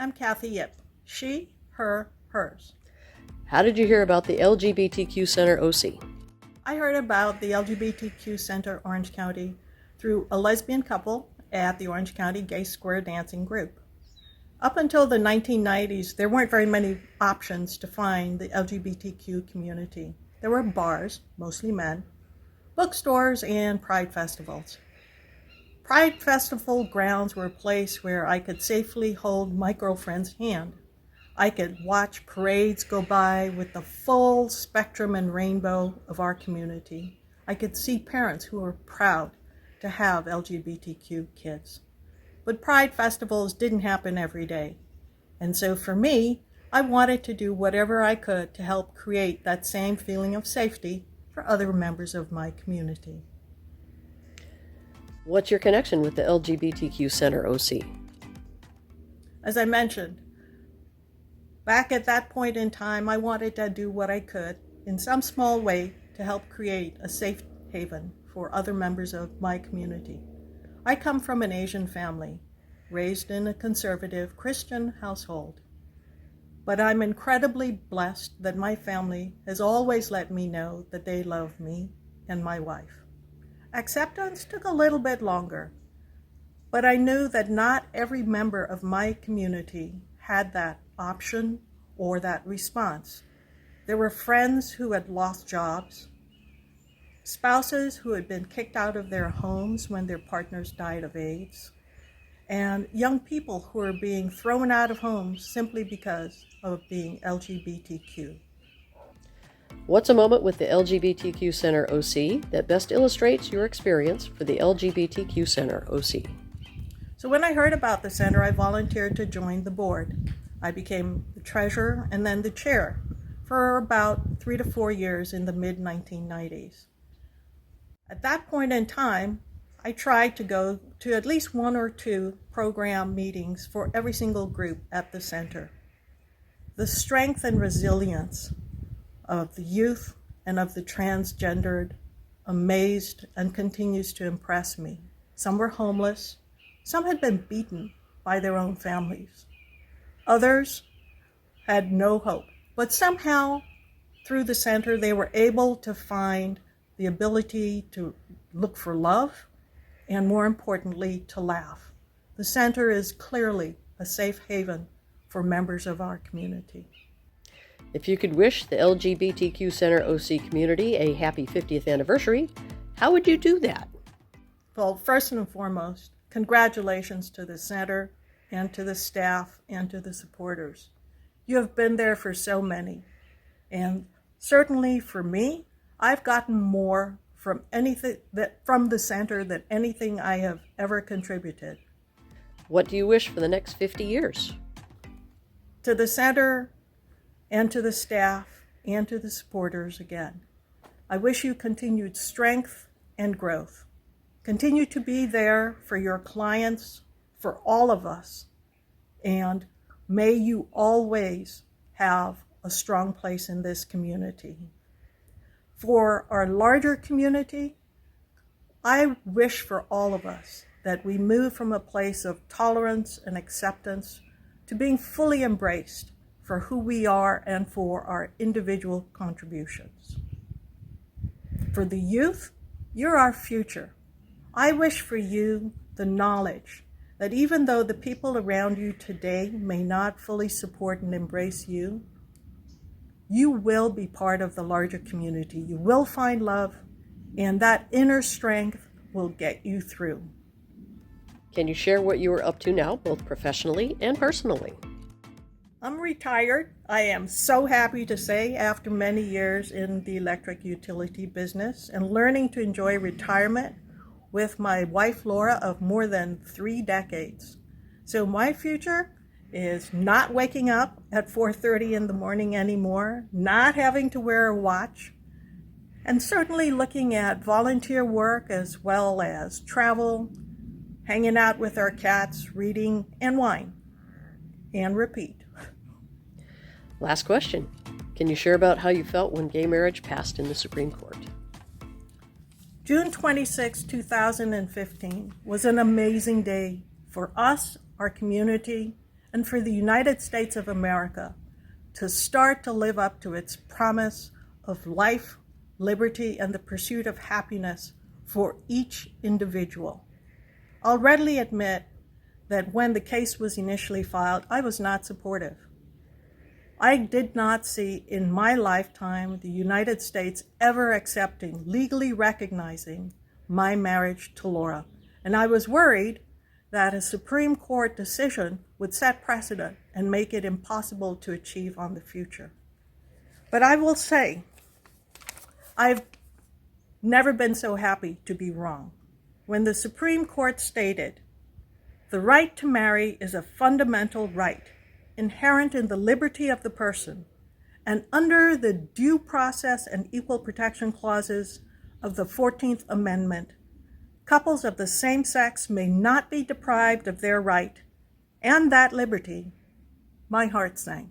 I'm Kathy Yhip. She, her, hers. How did you hear about the LGBTQ Center OC? I heard about the LGBTQ Center Orange County through a lesbian couple at the Orange County Gay Square Dancing Group. Up until the 1990s, there weren't very many options to find the LGBTQ community. There were bars, mostly men, bookstores, and pride festivals. Pride festival grounds were a place where I could safely hold my girlfriend's hand. I could watch parades go by with the full spectrum and rainbow of our community. I could see parents who were proud to have LGBTQ kids. But pride festivals didn't happen every day. And so for me, I wanted to do whatever I could to help create that same feeling of safety for other members of my community. What's your connection with the LGBTQ Center OC? As I mentioned, back at that point in time, I wanted to do what I could in some small way to help create a safe haven for other members of my community. I come from an Asian family, raised in a conservative Christian household. But I'm incredibly blessed that my family has always let me know that they love me and my wife. Acceptance took a little bit longer, but I knew that not every member of my community had that option or that response. There were friends who had lost jobs, spouses who had been kicked out of their homes when their partners died of AIDS, and young people who were being thrown out of homes simply because of being LGBTQ. What's a moment with the LGBTQ Center OC that best illustrates your experience for the LGBTQ Center OC? So when I heard about the center, I volunteered to join the board. I became the treasurer and then the chair for about 3 to 4 years in the mid-1990s. At that point in time, I tried to go to at least 1 or 2 program meetings for every single group at the center. The strength and resilience of the youth and of the transgendered amazed and continues to impress me. Some were homeless. Some had been beaten by their own families. Others had no hope. But somehow, through the center, they were able to find the ability to look for love, and more importantly, to laugh. The center is clearly a safe haven for members of our community. If you could wish the LGBTQ Center OC community a happy 50th anniversary, how would you do that? Well, first and foremost, congratulations to the center and to the staff and to the supporters. You have been there for so many. And certainly for me, I've gotten more from the center than anything I have ever contributed. What do you wish for the next 50 years? To the center and to the staff and to the supporters again, I wish you continued strength and growth. Continue to be there for your clients, for all of us, and may you always have a strong place in this community. For our larger community, I wish for all of us that we move from a place of tolerance and acceptance to being fully embraced for who we are and for our individual contributions. For the youth, you're our future. I wish for you the knowledge that even though the people around you today may not fully support and embrace you, you will be part of the larger community. You will find love, and that inner strength will get you through. Can you share what you are up to now, both professionally and personally? I'm retired. I am so happy to say, after many years in the electric utility business and learning to enjoy retirement with my wife Laura of more than 3 decades. So my future is not waking up at 4:30 in the morning anymore, not having to wear a watch, and certainly looking at volunteer work as well as travel, hanging out with our cats, reading, and wine, and repeat. Last question. Can you share about how you felt when gay marriage passed in the Supreme Court? June 26, 2015 was an amazing day for us, our community, and for the United States of America to start to live up to its promise of life, liberty, and the pursuit of happiness for each individual. I'll readily admit that when the case was initially filed, I was not supportive. I did not see in my lifetime the United States ever accepting, legally recognizing my marriage to Laura. And I was worried that a Supreme Court decision would set precedent and make it impossible to achieve on the future. But I will say, I've never been so happy to be wrong. When the Supreme Court stated, "The right to marry is a fundamental right inherent in the liberty of the person, and under the due process and equal protection clauses of the 14th Amendment, couples of the same sex may not be deprived of their right and that liberty," my heart sank.